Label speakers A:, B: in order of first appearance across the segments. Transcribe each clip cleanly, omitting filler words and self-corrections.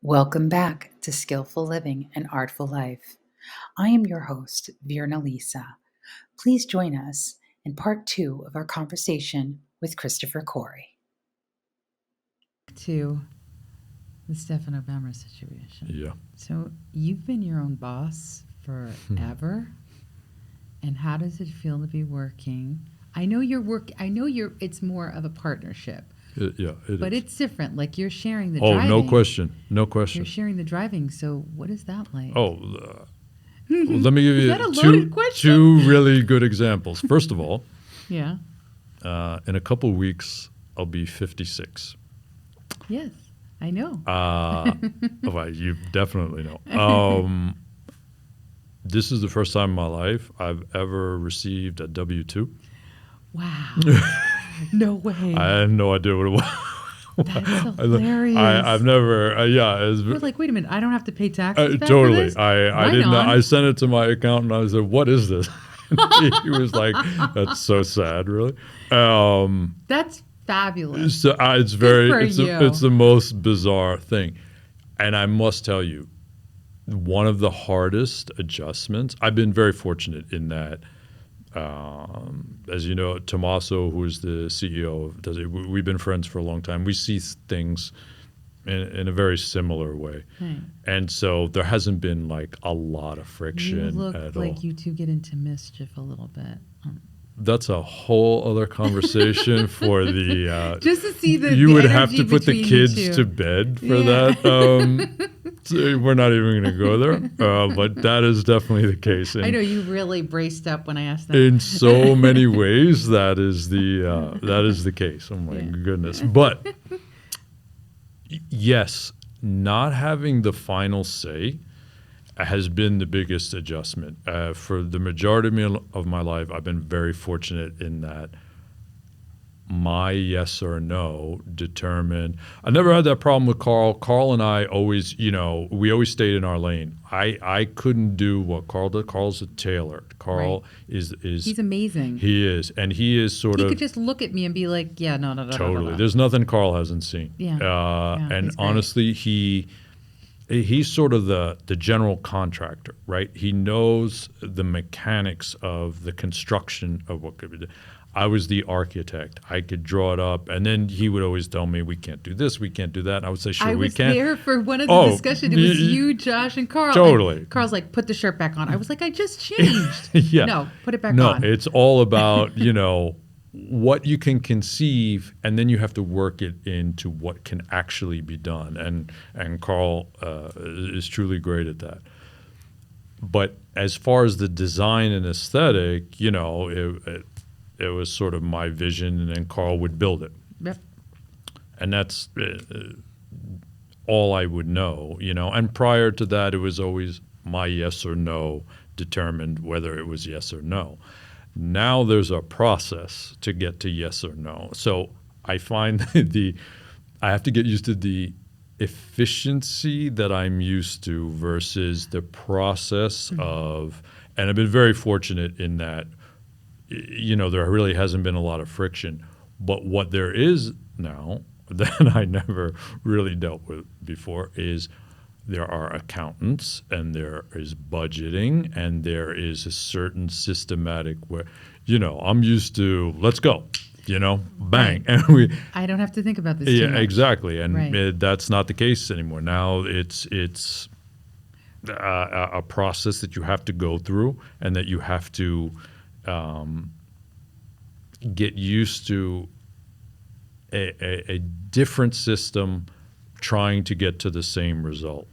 A: Welcome back to Skillful Living and Artful Life. I am your host, Virna Lisa. Please join us in part 2 of our conversation with Christopher Korey.
B: To the Stefano Bammer situation.
C: Yeah.
B: So you've been your own boss forever. And how does it feel to be working? I know it's more of a partnership.
C: It
B: But
C: is.
B: it's different. Like you're sharing the
C: Oh,
B: driving.
C: no question. No question.
B: You're sharing the driving. So what is that like?
C: Oh, let me give
B: Is
C: you
B: that a loaded question?
C: two really good examples. First of all,
B: Yeah.
C: in a couple weeks, I'll be 56.
B: Yes, I know.
C: Well, you definitely know. This is the first time in my life I've ever received a W-2.
B: Wow. No way.
C: I had no idea what it was.
B: That's hilarious.
C: I've never,
B: We're like, wait a minute, I don't have to pay taxes back for
C: totally.
B: this?
C: I
B: Right
C: didn't know.
B: on.
C: I sent it to my accountant. I said, "What is this?" He was like, "That's so sad, really."
B: That's fabulous.
C: So it's very,
B: for
C: it's
B: you.
C: it's the most bizarre thing, and I must tell you, one of the hardest adjustments. I've been very fortunate in that. As you know, Tommaso, who is the CEO of Does It, we've been friends for a long time. We see things in a very similar way.
B: Right.
C: And so there hasn't been like a lot of friction
B: You look
C: at
B: like
C: all.
B: you two get into mischief a little bit.
C: That's a whole other conversation for the.
B: Just to see the
C: You
B: the
C: would have
B: energy
C: to put the
B: between you
C: kids
B: two.
C: to bed for
B: Yeah.
C: that. So we're not even going to go there, but that is definitely the case.
B: I know you really braced up when I asked that.
C: In so many ways, that is the case. Oh my goodness! But yes, not having the final say has been the biggest adjustment. For the majority of my life, I've been very fortunate in that my yes or no determined. I never had that problem with Carl. Carl and I always, we always stayed in our lane. I couldn't do what Carl did. Carl's a tailor. Carl is
B: He's amazing.
C: He is, and he is sort
B: He
C: of
B: could just look at me and be like, "Yeah, no."
C: totally. There's nothing Carl hasn't seen.
B: Yeah.
C: And
B: he's great.
C: honestly, he's sort of the general contractor, right? He knows the mechanics of the construction of what could be done. I was the architect. I could draw it up, and then he would always tell me, "We can't do this, we can't do that." And I would say, "Sure,
B: I
C: we
B: was
C: can."
B: there for one of the discussions. It was
C: y-
B: you, Josh, and Carl.
C: Totally.
B: And Carl's like, "Put the shirt back on." I was like, "I just changed."
C: Yeah.
B: No, put it back
C: No,
B: on.
C: it's all about, what you can conceive, and then you have to work it into what can actually be done. And Carl is truly great at that. But as far as the design and aesthetic, it was sort of my vision, and then Carl would build it.
B: Yep.
C: And that's all I would know, And prior to that, it was always my yes or no determined whether it was yes or no. Now there's a process to get to yes or no. So I find I have to get used to the efficiency that I'm used to versus the process of, and I've been very fortunate in that, there really hasn't been a lot of friction. But what there is now that I never really dealt with before is there are accountants, and there is budgeting, and there is a certain systematic where, I'm used to, let's go, bang.
B: Right.
C: And
B: I don't have to think about this too much.
C: exactly. And
B: Right.
C: that's not the case anymore. Now it's a process that you have to go through, and that you have to get used to a different system trying to get to the same result.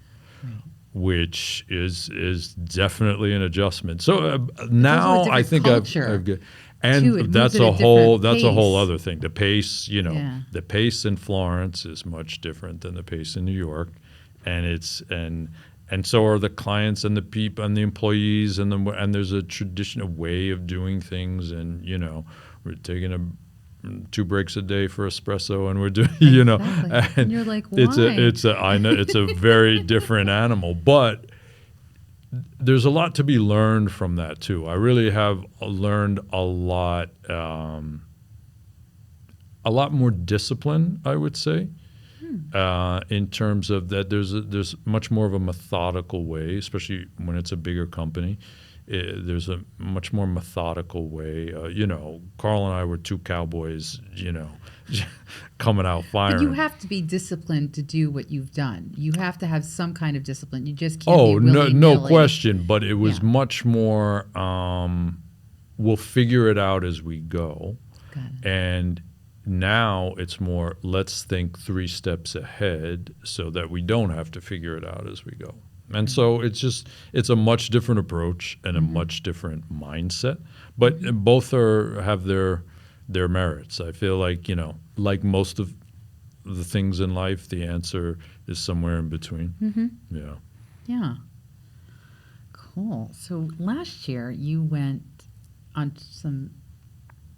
C: Which is definitely an adjustment. So now
B: also a
C: I
B: different
C: think
B: culture,
C: I've
B: too.
C: and
B: It
C: that's
B: moves at a
C: a whole
B: different pace.
C: other thing. The pace,
B: Yeah.
C: the pace in Florence is much different than the pace in New York, and and so are the clients and the people and the employees, and there's a traditional way of doing things, and we're taking 2 breaks a day for espresso, and we're doing,
B: Exactly. And you're like, why?
C: I know it's a very different animal, but there's a lot to be learned from that too. I really have learned a lot more discipline, I would say, in terms of that there's much more of a methodical way, especially when it's a bigger company. There's a much more methodical way. Carl and I were two cowboys, coming out firing.
B: But you have to be disciplined to do what you've done. You have to have some kind of discipline. You just can't be willy-nilly.
C: No question. But it was much more, we'll figure it out as we go.
B: Got it.
C: And now it's more, let's think 3 steps ahead so that we don't have to figure it out as we go. And so it's a much different approach and a much different mindset. But both have their merits. I feel like, like most of the things in life, the answer is somewhere in between.
B: Mm-hmm.
C: Yeah.
B: Yeah. Cool. So last year you went on some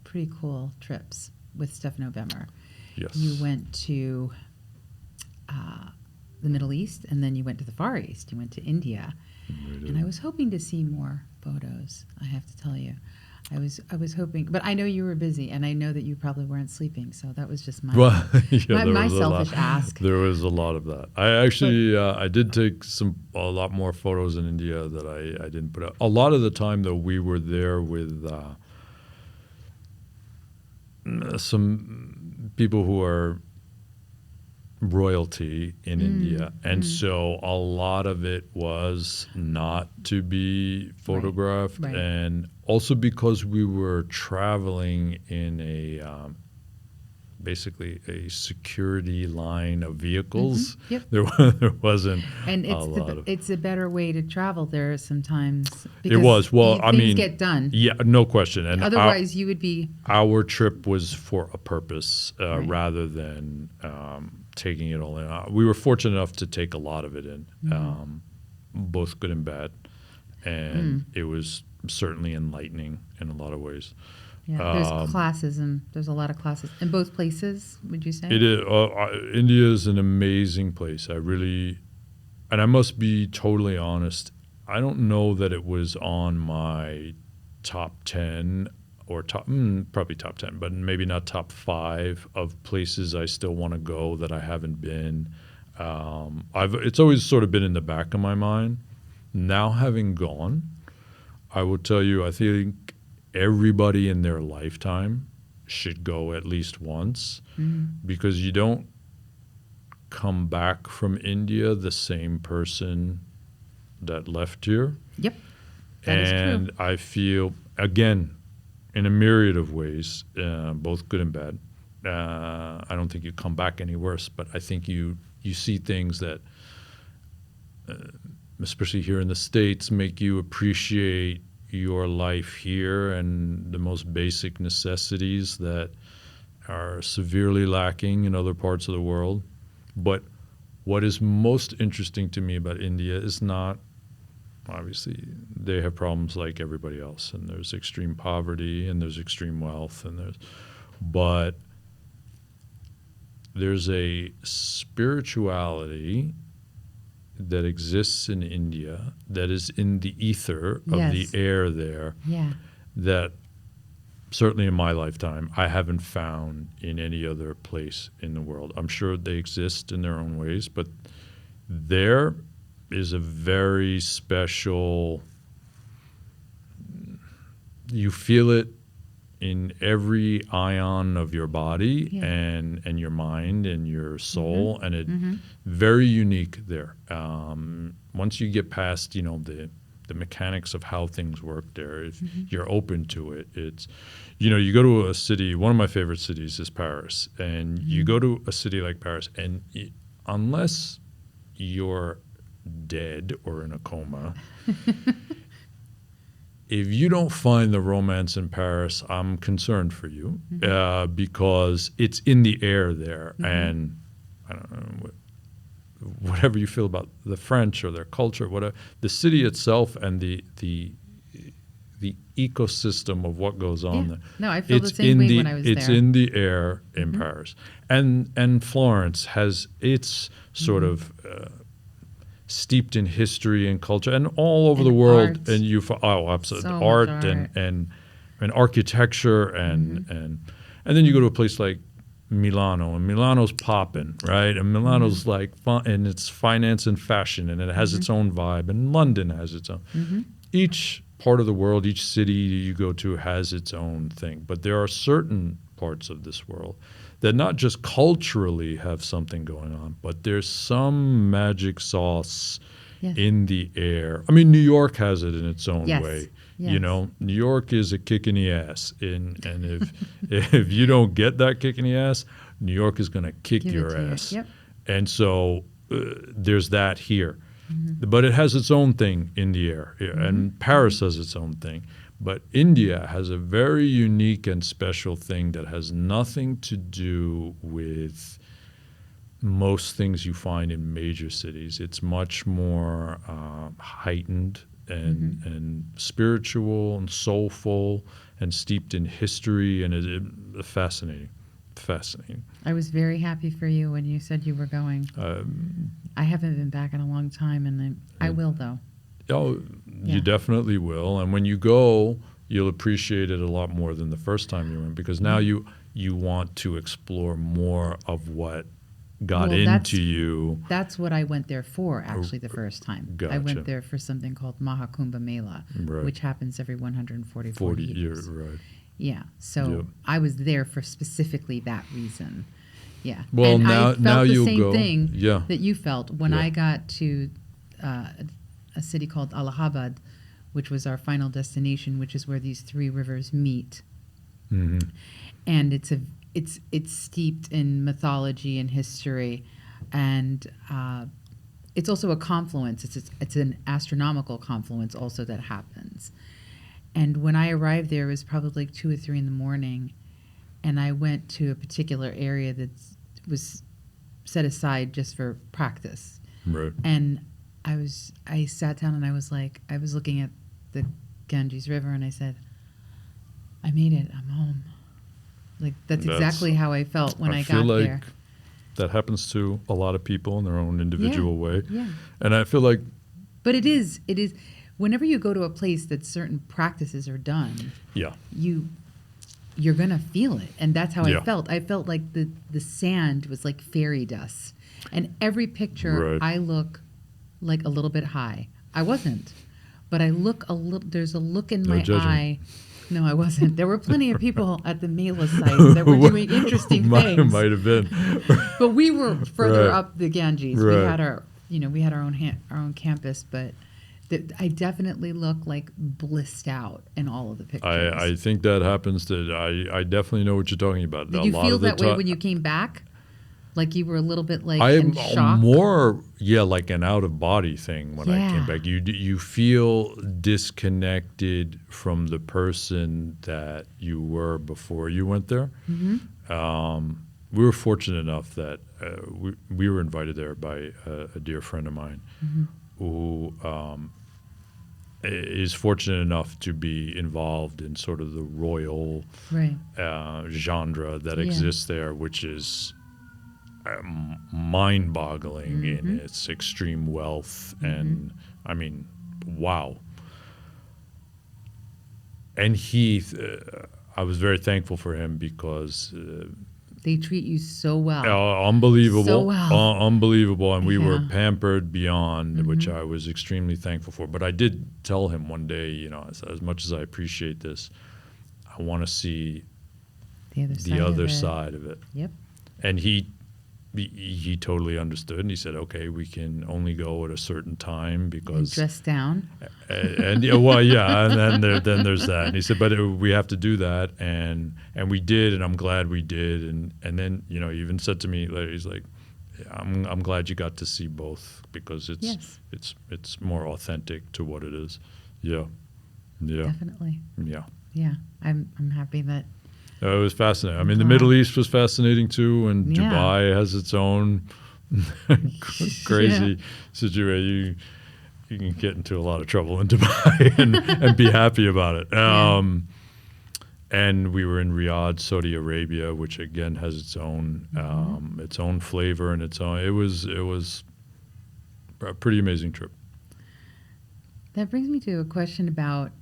B: pretty cool trips with Stefano Bemmer.
C: Yes.
B: You went to the Middle East, and then you went to the Far East. You went to India. And I was hoping to see more photos, I have to tell you. I was hoping, but I know you were busy, and I know that you probably weren't sleeping, so that was just my selfish ask.
C: There was a lot of that. I actually I did take a lot more photos in India that I didn't put out. A lot of the time, though, we were there with some people who are royalty in India, and so a lot of it was not to be photographed.
B: Right.
C: And also because we were traveling in a basically a security line of vehicles.
B: Yep.
C: There wasn't
B: and
C: it's
B: a better way to travel there sometimes.
C: It was. Well, I mean,
B: things get done.
C: Yeah, no question. And
B: otherwise, you would be.
C: Our trip was for a purpose
B: Right.
C: rather than taking it all in. We were fortunate enough to take a lot of it in, both good and bad, and it was certainly enlightening in a lot of ways.
B: Yeah, there's classism. There's a lot of classes in both places. Would you say?
C: It is. India is an amazing place. And I must be totally honest. I don't know that it was on my top 10 or probably top 10, but maybe not top 5 of places I still want to go that I haven't been. It's always sort of been in the back of my mind. Now having gone, I will tell you, I think everybody in their lifetime should go at least once, because you don't come back from India the same person that left here.
B: Yep. That is
C: and
B: true.
C: I feel, again, in a myriad of ways, both good and bad. I don't think you come back any worse, but I think you see things that, especially here in the States, make you appreciate your life here and the most basic necessities that are severely lacking in other parts of the world. But what is most interesting to me about India is not, obviously, they have problems like everybody else, and there's extreme poverty and there's extreme wealth, but there's a spirituality that exists in India that is in the ether of the air there.
B: Yeah.
C: That certainly in my lifetime I haven't found in any other place in the world. I'm sure they exist in their own ways, but there is a very special, you feel it in every ion of your body and your mind and your soul, and it very unique there. Once you get past, the mechanics of how things work there, if you're open to it, it's, you go to a city. One of my favorite cities is Paris, and you go to a city like Paris, and unless you're dead or in a coma, if you don't find the romance in Paris, I'm concerned for you, because it's in the air there. And I don't know, whatever you feel about the French or their culture, whatever, the city itself and the ecosystem of what goes on there.
B: No, I feel the same way when I was there.
C: It's in the air in Paris. And Florence has its sort of steeped in history and culture, and all over the world.
B: Art.
C: And absolutely,
B: So
C: art
B: much art.
C: and architecture and then you go to a place like Milano, and Milano's popping, right? And Milano's like fun, and it's finance and fashion, and it has its own vibe, and London has its own. Each part of the world, each city you go to has its own thing. But there are certain parts of this world that not just culturally have something going on, but there's some magic sauce
B: Yes.
C: in the air. I mean, New York has it in its own
B: Yes.
C: way.
B: Yes.
C: You know, New York is a kick in the ass. And if if you don't get that kick in the ass, New York is going to kick
B: Give it
C: your
B: to you.
C: ass.
B: Yep.
C: And so there's that here. But it has its own thing in the air. And Paris has its own thing. But India has a very unique and special thing that has nothing to do with most things you find in major cities. It's much more heightened and spiritual and soulful and steeped in history, and fascinating. Fascinating.
B: I was very happy for you when you said you were going. I haven't been back in a long time, and I will, though.
C: Oh,
B: Yeah.
C: you definitely will. And when you go, you'll appreciate it a lot more than the first time you went, because now you want to explore more of what got
B: Well,
C: into you.
B: That's what I went there for, actually, the first time. I
C: Gotcha.
B: went there for something called Mahakumbha Mela,
C: Right.
B: which happens every 144
C: 40
B: years.
C: years, right.
B: Yeah, so
C: Yep.
B: I was there for specifically that reason. Yeah.
C: Well,
B: and
C: now-
B: I felt
C: now
B: the
C: you'll
B: same
C: go.
B: thing
C: Yeah.
B: that you felt when
C: Yeah.
B: I got to a city called Allahabad, which was our final destination, which is where these three rivers meet.
C: Mm-hmm.
B: And it's steeped in mythology and history, and it's also a confluence. It's an astronomical confluence also that happens. And when I arrived there, it was probably like 2 or 3 in the morning, and I went to a particular area that was set aside just for practice.
C: Right.
B: And I sat down and I was looking at the Ganges River, and I said, I made it. I'm home. Like that's exactly how I felt when I
C: feel
B: got
C: like
B: there.
C: that happens to a lot of people in their own individual way.
B: Yeah.
C: And I feel like,
B: But it is whenever you go to a place that certain practices are done,
C: yeah,
B: you're gonna feel it. And that's how
C: Yeah.
B: I felt. I felt like the sand was like fairy dust. And every picture
C: Right.
B: I look like a little bit high. I wasn't. But I look a little there's a look in
C: No
B: my
C: judging.
B: eye. No, I wasn't. There were plenty of people at the Mela site that were doing interesting things.
C: might have been.
B: But we were further
C: Right.
B: up the Ganges.
C: Right.
B: We had our own campus, but I definitely look like blissed out in all of the pictures.
C: I think that happens. I definitely know what you're talking about.
B: Did
C: A
B: you
C: lot
B: feel
C: of the
B: that way
C: ti-
B: when you came back? Like you were a little bit like
C: I'm
B: in shock?
C: more, like an out of body thing when I
B: Yeah.
C: came back. You feel disconnected from the person that you were before you went there.
B: Mm-hmm.
C: We were fortunate enough that we were invited there by a dear friend of mine who is fortunate enough to be involved in sort of the royal
B: Right.
C: genre that
B: Yeah.
C: exists there, which is mind-boggling in its extreme wealth. And I mean, wow. And I was very thankful for him because
B: They treat you so well.
C: unbelievable,
B: So well.
C: unbelievable, and we were
B: Yeah.
C: pampered beyond, which I was extremely thankful for. But I did tell him one day, as much as I appreciate this, I want to see
B: The other side.
C: side of it.
B: Yep.
C: And he totally understood, and he said, "Okay, we can only go at a certain time
B: And
C: because."
B: dress down.
C: And and then there's that. And he said, "But we have to do that," and we did, and I'm glad we did. And then he even said to me later, he's like, "I'm glad you got to see both because
B: Yes.
C: it's more authentic to what it is." Yeah, yeah,
B: Definitely.
C: yeah.
B: Yeah. I'm happy that
C: It was fascinating. I mean, the
B: Wow.
C: Middle East was fascinating too, and
B: Yeah.
C: Dubai has its own crazy situation. You can get into a lot of trouble in Dubai and be happy about it. And we were in Riyadh, Saudi Arabia, which again has its own flavor and its own. It was a pretty amazing trip.
B: That brings me to a question about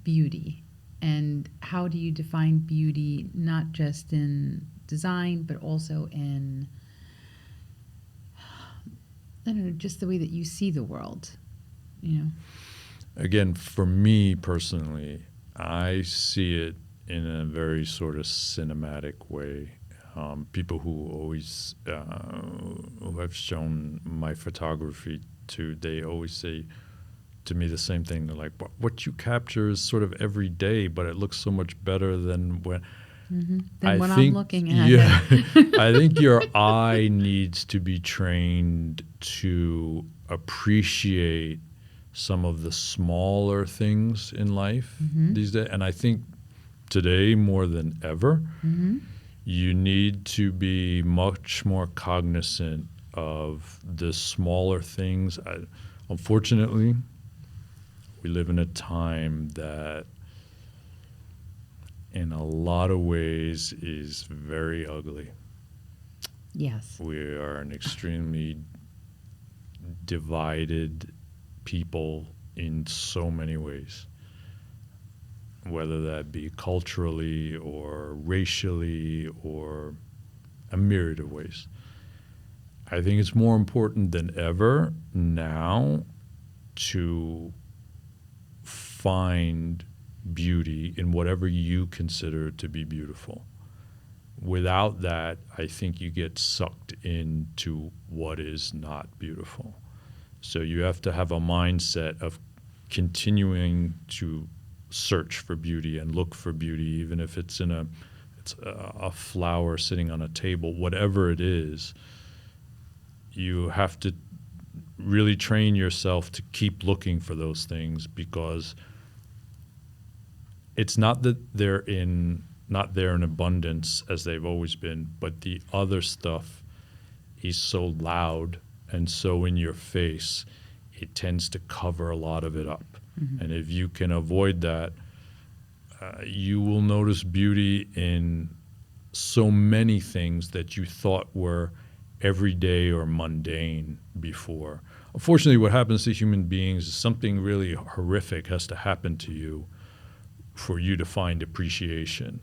B: beauty. And how do you define beauty, not just in design, but also in, I don't know, just the way that you see the world, you know?
C: Again, for me personally, I see it in a very sort of cinematic way. People who always who have shown my photography to, they always say to me the same thing. They're like, "What you capture is sort of every day, but it looks so much better than when."
B: Than what I'm looking at.
C: Yeah, I think your eye needs to be trained to appreciate some of the smaller things in life these days. And I think today more than ever, you need to be much more cognizant of the smaller things. Unfortunately, we live in a time that in a lot of ways is very ugly.
B: Yes.
C: We are an extremely divided people in so many ways, whether that be culturally or racially or a myriad of ways. I think it's more important than ever now to find beauty in whatever you consider to be beautiful. Without that, I think you get sucked into what is not beautiful. So you have to have a mindset of continuing to search for beauty and look for beauty, even if it's in a flower sitting on a table, whatever it is. You have to really train yourself to keep looking for those things, because it's not that not there in abundance as they've always been, but the other stuff is so loud and so in your face, it tends to cover a lot of it up. And if you can avoid that, you will notice beauty in so many things that you thought were everyday or mundane before. Unfortunately, what happens to human beings is something really horrific has to happen to you for you to find appreciation.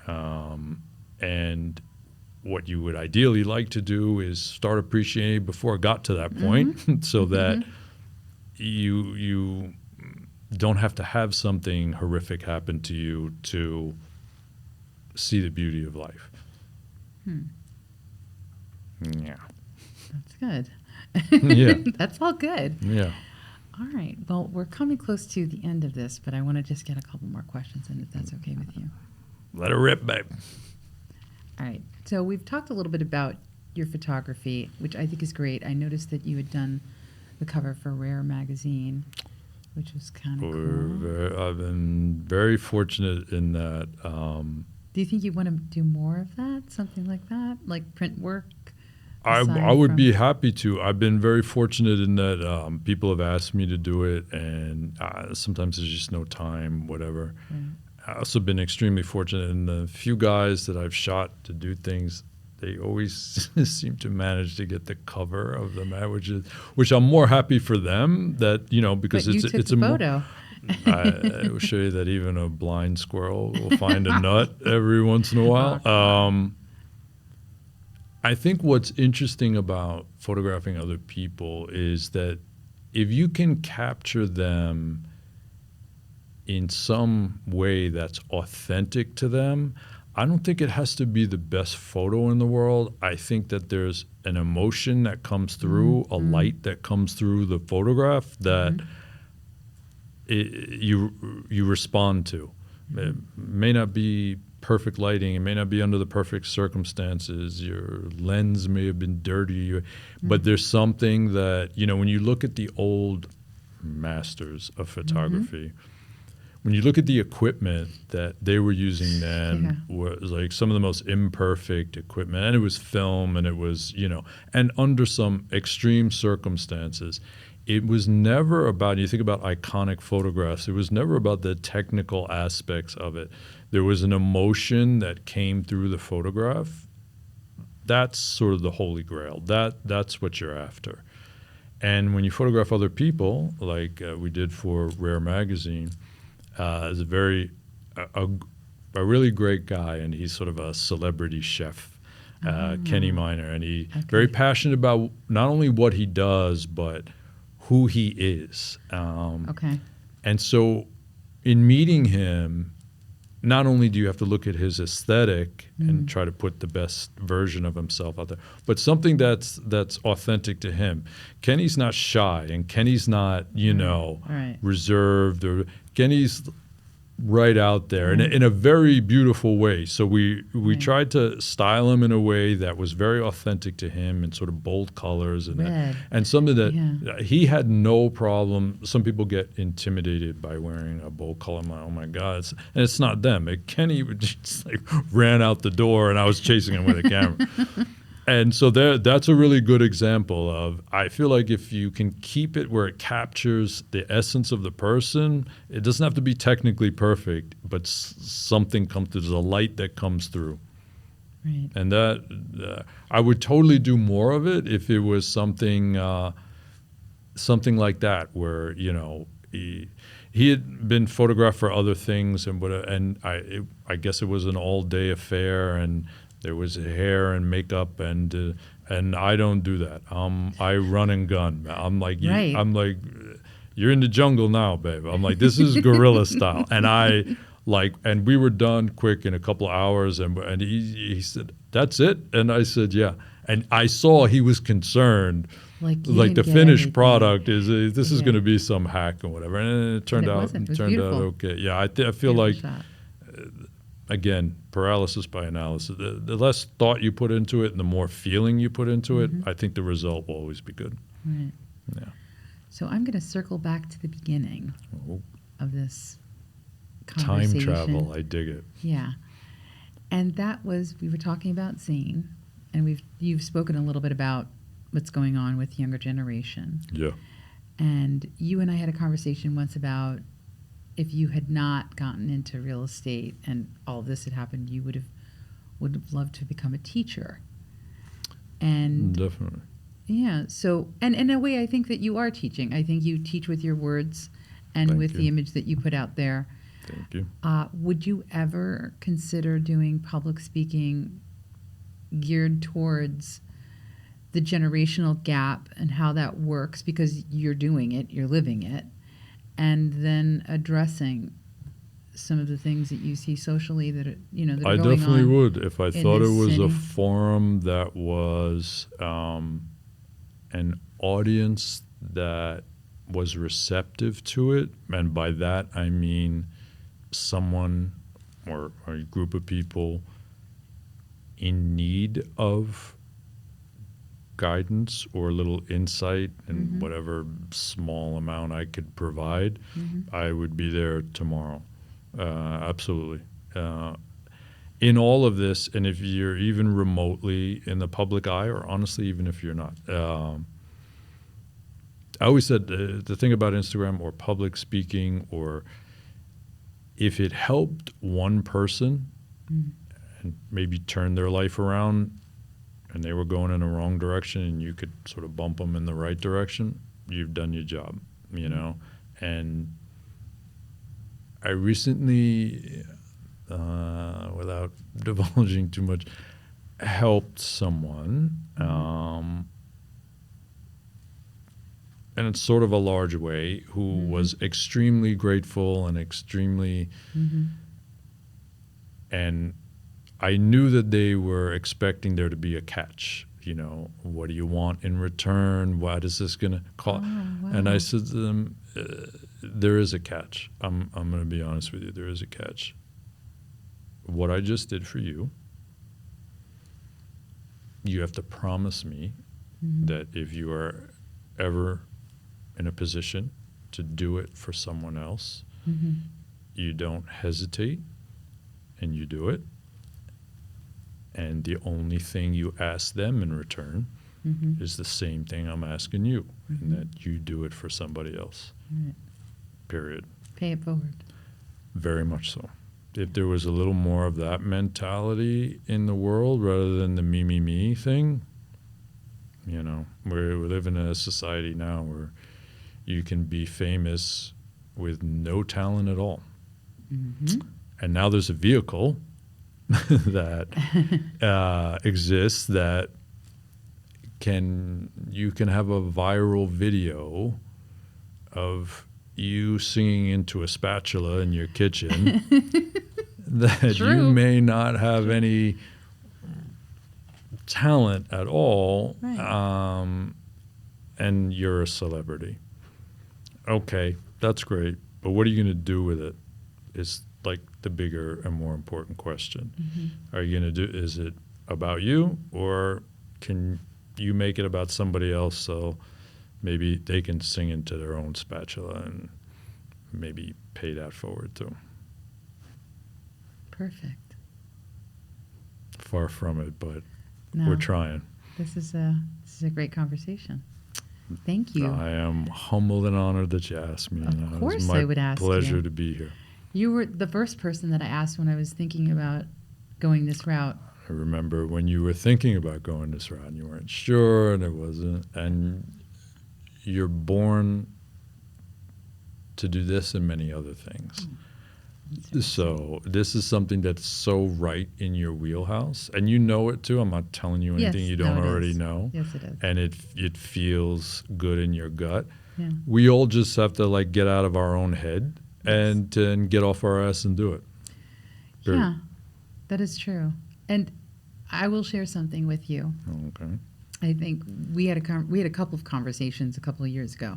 C: And what you would ideally like to do is start appreciating before it got to that point, so that you don't have to have something horrific happen to you to see the beauty of life. Yeah.
B: That's good.
C: Yeah.
B: That's all good.
C: Yeah.
B: All right. Well, we're coming close to the end of this, but I want to just get a couple more questions in, if that's okay with you.
C: Let her rip, babe.
B: All right. So we've talked a little bit about your photography, which I think is great. I noticed that you had done the cover for Rare magazine, which was kind of cool.
C: I've been very fortunate in that.
B: Do you think you want to do more of that? Something like that? Like print work?
C: I would be happy to. I've been very fortunate in that people have asked me to do it, and sometimes there's just no time, whatever.
B: Right.
C: I've also been extremely fortunate in the few guys that I've shot to do things. They always seem to manage to get the cover of the mag, which I'm more happy for them that, because
B: but
C: it's
B: a
C: a
B: photo.
C: I will show you that even a blind squirrel will find a nut every once in a while. I think what's interesting about photographing other people is that if you can capture them in some way that's authentic to them, I don't think it has to be the best photo in the world. I think that there's an emotion that comes through, a light that comes through the photograph that you respond to. It may not be perfect lighting. It may not be under the perfect circumstances. Your lens may have been dirty. But there's something that, when you look at the old masters of photography, when you look at the equipment that they were using then, was like some of the most imperfect equipment. And it was film, and it was, and under some extreme circumstances. It was never about, you think about iconic photographs, it was never about the technical aspects of it. There was an emotion that came through the photograph. That's sort of the holy grail. That's what you're after. And when you photograph other people, like we did for Rare magazine, is a a really great guy, and he's sort of a celebrity chef, Kenny Miner, and he very passionate about not only what he does but who he is. And so, in meeting him, not only do you have to look at his aesthetic and try to put the best version of himself out there, but something that's authentic to him. Kenny's not shy, and Kenny's not, reserved, or Kenny's right out there in a very beautiful way. So we tried to style him in a way that was very authentic to him, and sort of bold colors and something that he had no problem. Some people get intimidated by wearing a bold color. I'm like, oh my God, it's not them. Kenny just ran out the door, and I was chasing him with a camera. And so that's a really good example of, I feel like if you can keep it where it captures the essence of the person, it doesn't have to be technically perfect, but something comes through. There's a light that comes through.
B: Right.
C: And that I would totally do more of it if it was something like that, where, he had been photographed for other things, and I guess it was an all-day affair, and there was hair and makeup, and I don't do that. I run and gun. I'm like, you're in the jungle now, babe. I'm like, this is guerrilla style, and we were done quick in a couple of hours, and he said, that's it, and I said, yeah, and I saw he was concerned. Like the finished product is this is going to be some hack or whatever, and it turned out okay. Yeah, I feel like. Again, paralysis by analysis. The less thought you put into it and the more feeling you put into it, I think the result will always be good.
B: Right.
C: Yeah.
B: So I'm going to circle back to the beginning of this conversation.
C: Time travel, I dig it.
B: Yeah. And that was, we were talking about Zane, and you've spoken a little bit about what's going on with the younger generation.
C: Yeah.
B: And you and I had a conversation once about, if you had not gotten into real estate and all of this had happened, you would have loved to become a teacher. And
C: definitely.
B: Yeah. So, and in a way, I think that you are teaching. I think you teach with your words and with the image that you put out there.
C: Thank you.
B: Would you ever consider doing public speaking geared towards the generational gap and how that works? Because you're doing it, you're living it. And then addressing some of the things that you see socially that are, that are going on.
C: I definitely would, if I thought it was
B: city.
C: a forum that was an audience that was receptive to it, and by that I mean someone or a group of people in need of guidance or a little insight and whatever small amount I could provide, I would be there tomorrow. Absolutely. In all of this, and if you're even remotely in the public eye, or honestly, even if you're not, I always said the thing about Instagram or public speaking, or if it helped one person and maybe turn their life around, and they were going in the wrong direction, and you could sort of bump them in the right direction, you've done your job, And I recently, without divulging too much, helped someone, and it's sort of a large way, who was extremely grateful and extremely, and I knew that they were expecting there to be a catch. What do you want in return? What is this going to cost?
B: Wow.
C: And I said to them, there is a catch. I'm going to be honest with you. There is a catch. What I just did for you, you have to promise me that if you are ever in a position to do it for someone else, you don't hesitate and you do it. And the only thing you ask them in return is the same thing I'm asking you, and that you do it for somebody else.
B: Right.
C: Period.
B: Pay it forward.
C: Very much so. If there was a little more of that mentality in the world rather than the me thing, we live in a society now where you can be famous with no talent at all. And now there's a vehicle that exists that you can have a viral video of you singing into a spatula in your kitchen that
B: True.
C: you may not have any talent at all,
B: Right.
C: and you're a celebrity. Okay, that's great, but what are you going to do with it? Is like the bigger and more important question.
B: Mm-hmm.
C: Are you going to is it about you, or can you make it about somebody else so maybe they can sing into their own spatula and maybe pay that forward too?
B: Perfect.
C: Far from it, but
B: No,
C: we're trying.
B: this is a great conversation. Thank you.
C: I am humbled and honored that you asked me.
B: Of
C: and it
B: course
C: was my
B: I would ask
C: pleasure
B: you.
C: to be here.
B: You were the first person that I asked when I was thinking about going this route.
C: I remember when you were thinking about going this route and you weren't sure and it wasn't, and you're born to do this and many other things. So this is something that's so right in your wheelhouse, and you know it too. I'm not telling you anything
B: Yes,
C: you don't
B: no, it
C: already
B: is.
C: know.
B: Yes, it is.
C: And it feels good in your gut.
B: Yeah.
C: We all just have to like get out of our own head
B: Yes.
C: and get off our ass and do it. Period.
B: Yeah, that is true. And I will share something with you.
C: Okay.
B: I think we had a couple of conversations a couple of years ago,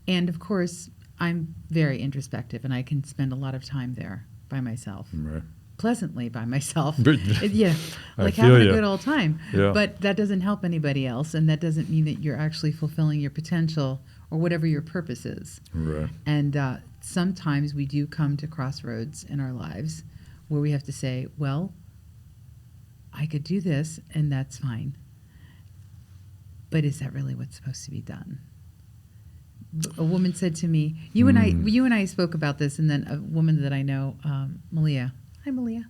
B: and of course, I'm very introspective, and I can spend a lot of time there by myself,
C: Right.
B: pleasantly by myself.
C: But-
B: Yeah,
C: I
B: like
C: feel
B: having
C: ya.
B: a good old time.
C: Yeah.
B: But that doesn't help anybody else, and that doesn't mean that you're actually fulfilling your potential or whatever your purpose is.
C: Right.
B: And sometimes we do come to crossroads in our lives where we have to say, well, I could do this, and that's fine. But is that really what's supposed to be done? A woman said to me, you and I spoke about this, and then a woman that I know, Malia. Hi, Malia.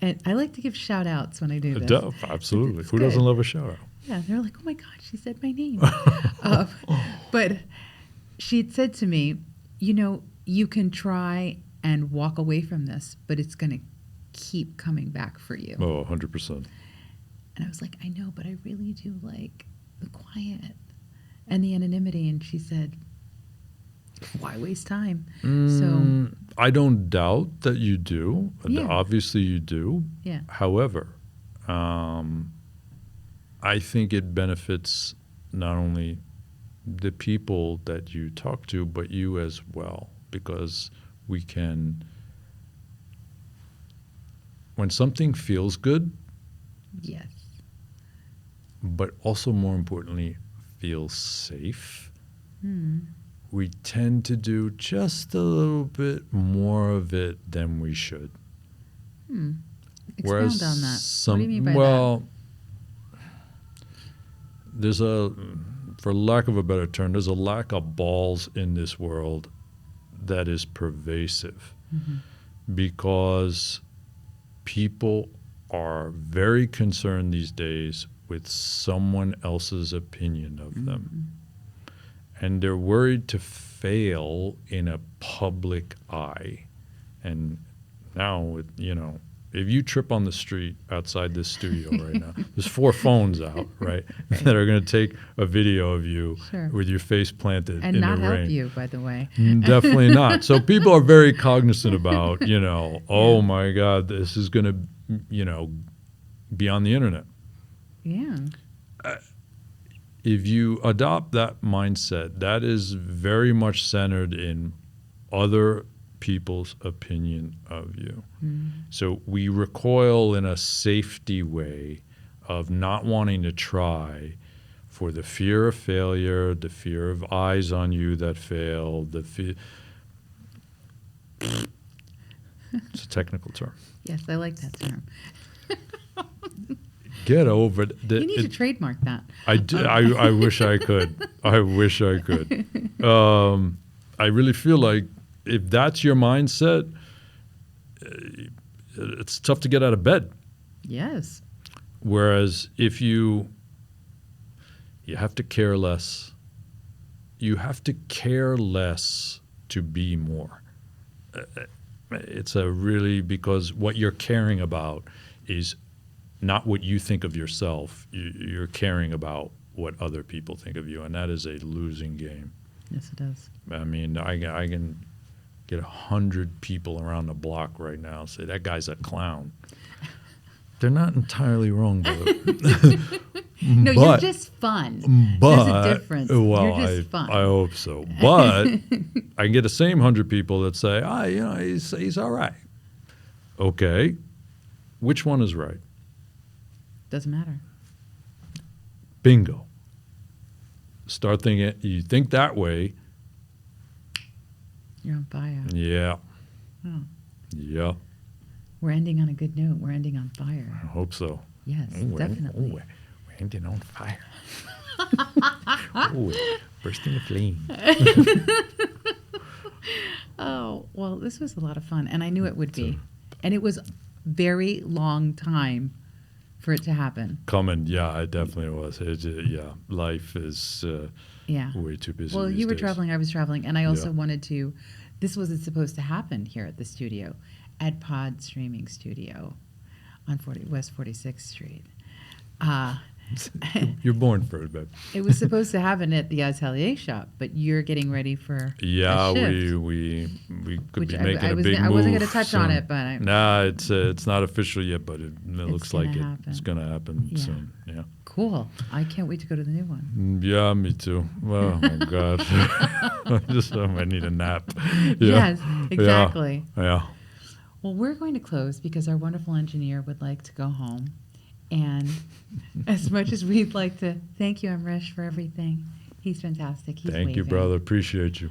B: And I like to give shout outs when I do this.
C: Absolutely.
B: It's
C: Who doesn't
B: good.
C: love a shout out?
B: Yeah, they're like, oh my God, she said my name. But she had said to me, you know, you can try and walk away from this, but it's going to keep coming back for you.
C: Oh, 100%.
B: And I was like, I know, but I really do like the quiet and the anonymity. And she said, why waste time? So,
C: I don't doubt that you do.
B: Yeah.
C: Obviously you do.
B: yeah.
C: However, I think it benefits not only the people that you talk to, but you as well, because we can, when something feels good,
B: Yes.
C: but also more importantly, feels safe,
B: Hmm.
C: we tend to do just a little bit more of it than we should.
B: Expound on that. What do you mean by
C: well, there's for lack of a better term, there's a lack of balls in this world that is pervasive, because people are very concerned these days with someone else's opinion of them. And they're worried to fail in a public eye. And now, if you trip on the street outside this studio right now, there's 4 phones out, right, that are going to take a video of you
B: Sure.
C: with your face planted
B: And
C: in
B: not
C: the
B: help
C: rain.
B: you, by the way.
C: Definitely not. So people are very cognizant about, oh my God, this is going to, be on the internet.
B: Yeah.
C: If you adopt that mindset, that is very much centered in other people's opinion of you. So we recoil in a safety way of not wanting to try for the fear of failure, the fear of eyes on you that fail, the fear. It's a technical term.
B: Yes, I like that term.
C: Get over it.
B: You need to trademark that.
C: I wish I could. I wish I could. I really feel like if that's your mindset, it's tough to get out of bed.
B: Yes.
C: Whereas if you have to care less. You have to care less to be more. it's a really, because what you're caring about is not what you think of yourself. You're caring about what other people think of you, and that is a losing game.
B: Yes, it does.
C: I mean, I can get 100 people around the block right now and say, that guy's a clown. They're not entirely wrong, though.
B: No, you're just fun.
C: But,
B: there's a difference.
C: well,
B: You're just fun.
C: I hope so. But I can get the same 100 people that say, he's all right. Okay. Which one is right?
B: Doesn't matter.
C: Bingo. Start thinking, you think that way.
B: You're on fire.
C: Yeah.
B: Oh.
C: Yeah.
B: We're ending on a good note. We're ending on fire.
C: I hope so.
B: Yes, definitely.
C: We're ending on fire. Bursting a flame.
B: Oh, well, this was a lot of fun, and I knew it would be. And it was very long time for it to happen.
C: Coming, yeah, it definitely was. Life is way too busy.
B: Well,
C: these
B: you were
C: days.
B: traveling, I was traveling, and I also
C: Yeah.
B: wanted to. This wasn't supposed to happen here at the studio, at Pod Streaming Studio on West 46th Street.
C: You're born for it, babe.
B: It was supposed to happen at the Atelier shop, but you're getting ready for
C: Yeah,
B: a shift.
C: we could
B: Which
C: be making a
B: was
C: big
B: I
C: move.
B: wasn't going to touch on
C: soon.
B: it, but
C: Nah, it's not official yet, but it looks like
B: gonna happen.
C: it's going to happen
B: Yeah.
C: soon. Yeah.
B: Cool. I can't wait to go to the new one.
C: Yeah, me too. Oh my God, I need a nap. Yeah.
B: Yes, exactly.
C: Yeah.
B: Well, we're going to close because our wonderful engineer would like to go home. And as much as we'd like to thank you, Amrish, for everything, he's fantastic. He's
C: Thank you,
B: waving.
C: brother. Appreciate you.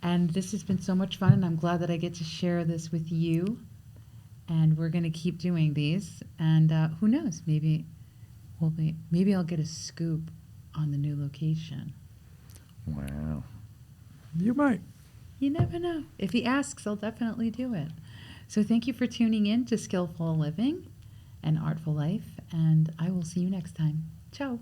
B: And this has been so much fun, and I'm glad that I get to share this with you. And we're going to keep doing these. And who knows? Maybe I'll get a scoop on the new location.
C: Wow. You might.
B: You never know. If he asks, I'll definitely do it. So thank you for tuning in to Skillful Living and Artful Life, and I will see you next time. Ciao.